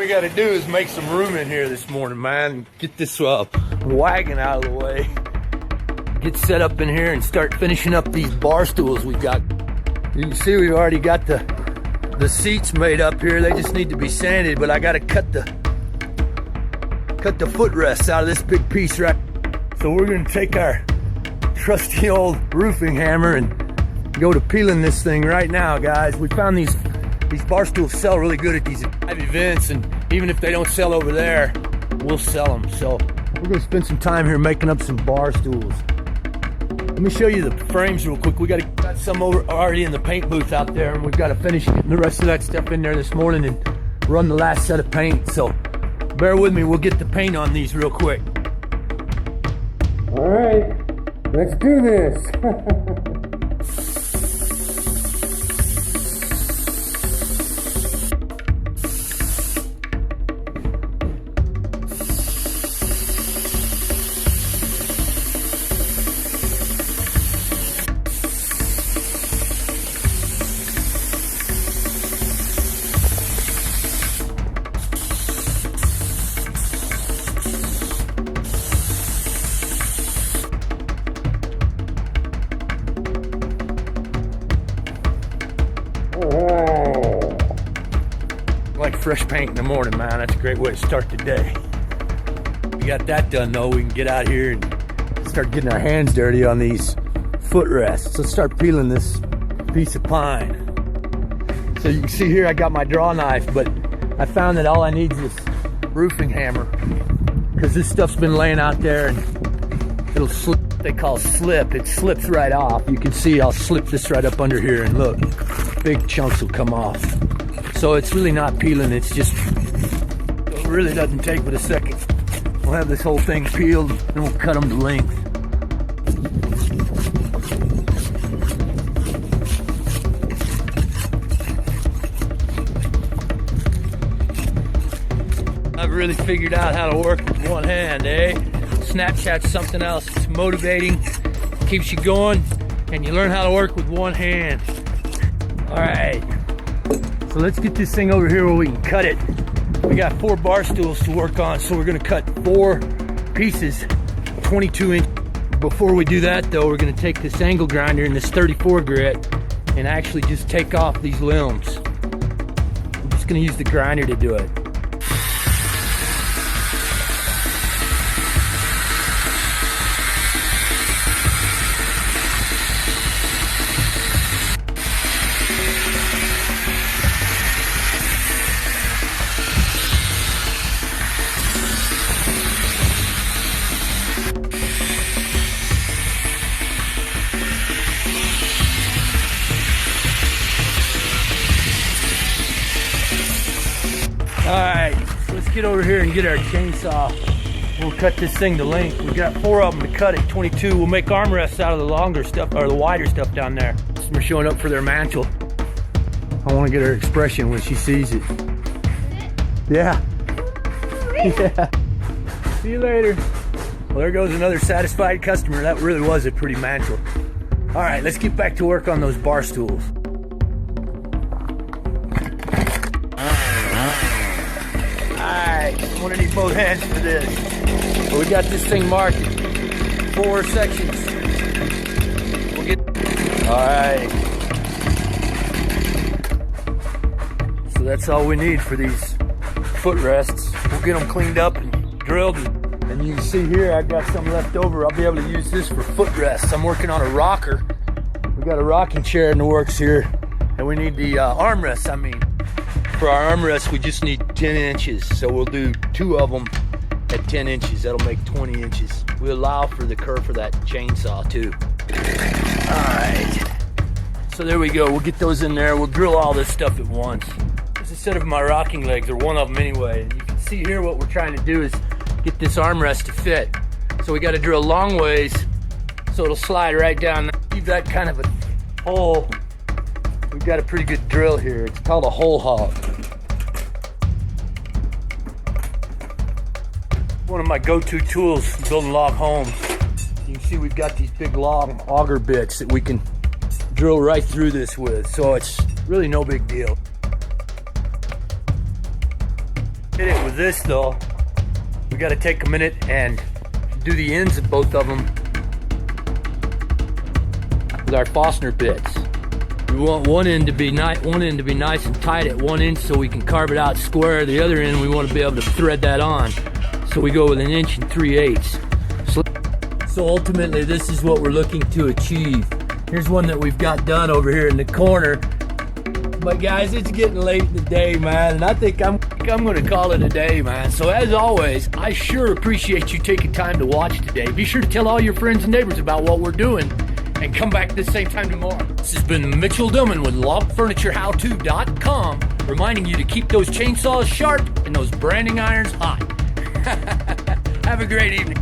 we gotta do is make some room in here this morning, man. Get this wagon out of the way. Get set up in here and start finishing up these bar stools we got. You can see we've already got the seats made up here. They just need to be sanded, but I gotta cut the footrests out of this big piece right. So we're gonna take our trusty old roofing hammer and go to peeling this thing right now, guys. We found these bar stools sell really good at these live events, and even if they don't sell over there, we'll sell them. So we're gonna spend some time here making up some bar stools. Let me show you the frames real quick. We got some already in the paint booth out there, and we've got to finish getting the rest of that stuff in there this morning and run the last set of paint. So bear with me, we'll get the paint on these real quick. All right, let's do this. Like fresh paint in the morning, man. That's a great way to start the day. We got that done though. We can get out here and start getting our hands dirty on these footrests. Let's start peeling this piece of pine. So you can see here I got my draw knife, but I found that all I need is this roofing hammer, because this stuff's been laying out there and it'll slip. They call slip. It slips right off. You can see I'll slip this right up under here, and look, big chunks will come off. So it's really not peeling, it's just, it really doesn't take but a second. We'll have this whole thing peeled and we'll cut them to length. I've really figured out how to work with one hand, eh? Snapchat's something else. It's motivating, keeps you going, and you learn how to work with one hand. All right. So let's get this thing over here where we can cut it. We got 4 bar stools to work on, so we're gonna cut 4 pieces, 22 inch. Before we do that though, we're gonna take this angle grinder and this 34 grit and actually just take off these limbs. I'm just gonna use the grinder to do it. All right, so let's get over here and get our chainsaw. We'll cut this thing to length. We've got 4 of them to cut at 22. We'll make armrests out of the longer stuff, or the wider stuff down there. We're showing up for their mantle. I want to get her expression when she sees it. Yeah. Yeah. See you later. Well, there goes another satisfied customer. That really was a pretty mantle. All right, let's get back to work on those bar stools. I'm gonna need both hands for this. But we got this thing marked 4 sections. We'll get. All right. So that's all we need for these footrests. We'll get them cleaned up and drilled. And you can see here, I've got some left over. I'll be able to use this for footrests. I'm working on a rocker. We got a rocking chair in the works here, and we need the armrests. I mean. For our armrests, we just need 10 inches. So we'll do 2 of them at 10 inches. That'll make 20 inches. We allow for the curve for that chainsaw too. All right. So there we go. We'll get those in there. We'll drill all this stuff at once. This is a set of my rocking legs, or one of them anyway. And you can see here what we're trying to do is get this armrest to fit. So we got to drill long ways so it'll slide right down. Leave that kind of a hole. We've got a pretty good drill here. It's called a hole hog. One of my go-to tools building log homes. You can see we've got these big long auger bits that we can drill right through this with, so it's really no big deal. Hit it with this though. We got to take a minute and do the ends of both of them with our Forstner bits. We want one end to be nice and tight at one inch so we can carve it out square. The other end we want to be able to thread that on. So we go with 1 3/8 inches. So ultimately this is what we're looking to achieve. Here's one that we've got done over here in the corner. But guys, it's getting late in the day, man, and I think I'm gonna call it a day, man. So as always, I sure appreciate you taking time to watch today. Be sure to tell all your friends and neighbors about what we're doing, and come back at the same time tomorrow. This has been Mitchell Dillman with LogFurnitureHowTo.com, reminding you to keep those chainsaws sharp and those branding irons hot. Have a great evening.